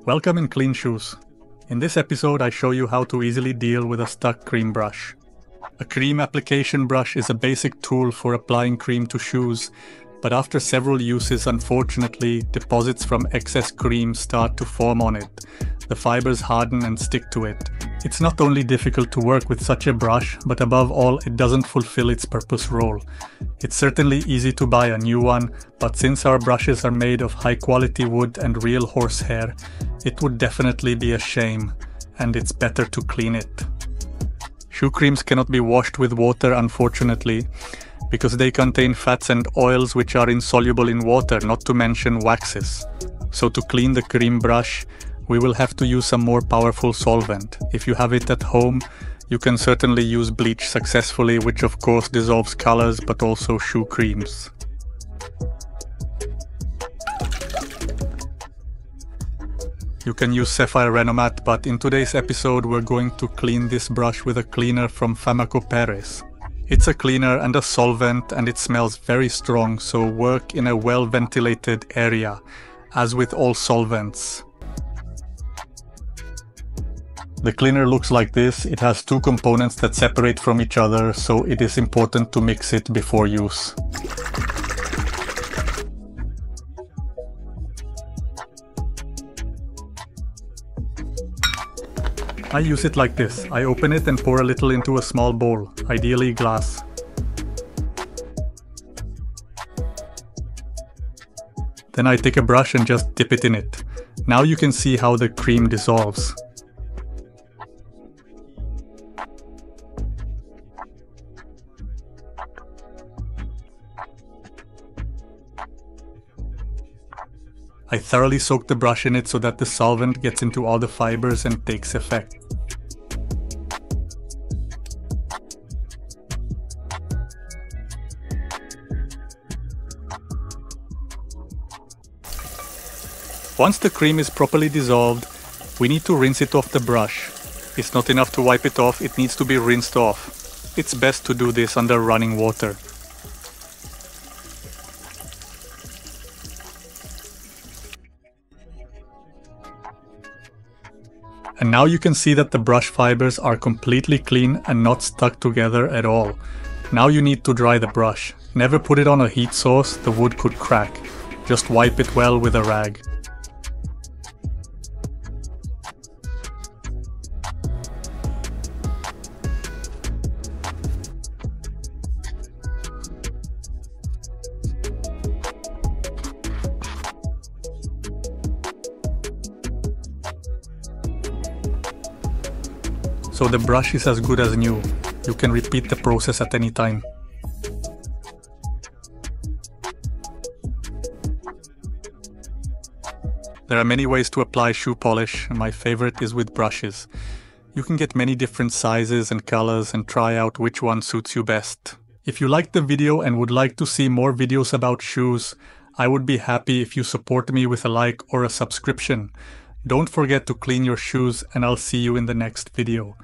Welcome in Clean Shoes. In this episode I show you how to easily deal with a stuck cream brush. A cream application brush is a basic tool for applying cream to shoes, but after several uses, unfortunately, deposits from excess cream start to form on it. The fibers harden and stick to it. It's not only difficult to work with such a brush, but above all, it doesn't fulfill its purpose role. It's certainly easy to buy a new one, but since our brushes are made of high quality wood and real horsehair, it would definitely be a shame, and it's better to clean it. Shoe creams cannot be washed with water, unfortunately, because they contain fats and oils which are insoluble in water, not to mention waxes. So to clean the cream brush, we will have to use some more powerful solvent. If you have it at home, you can certainly use bleach successfully, which of course dissolves colors, but also shoe creams. You can use Sapphire Renomat, but in today's episode we're going to clean this brush with a cleaner from Famaco Paris. It's a cleaner and a solvent, and it smells very strong, so work in a well-ventilated area, as with all solvents. The cleaner looks like this. It has two components that separate from each other, so it is important to mix it before use. I use it like this. I open it and pour a little into a small bowl, ideally glass. Then I take a brush and just dip it in it. Now you can see how the cream dissolves. I thoroughly soak the brush in it so that the solvent gets into all the fibers and takes effect. Once the cream is properly dissolved, we need to rinse it off the brush. It's not enough to wipe it off, it needs to be rinsed off. It's best to do this under running water. And now you can see that the brush fibers are completely clean and not stuck together at all. Now you need to dry the brush. Never put it on a heat source, the wood could crack. Just wipe it well with a rag. So the brush is as good as new. You can repeat the process at any time. There are many ways to apply shoe polish, and my favorite is with brushes. You can get many different sizes and colors and try out which one suits you best. If you liked the video and would like to see more videos about shoes, I would be happy if you support me with a like or a subscription. Don't forget to clean your shoes, and I'll see you in the next video.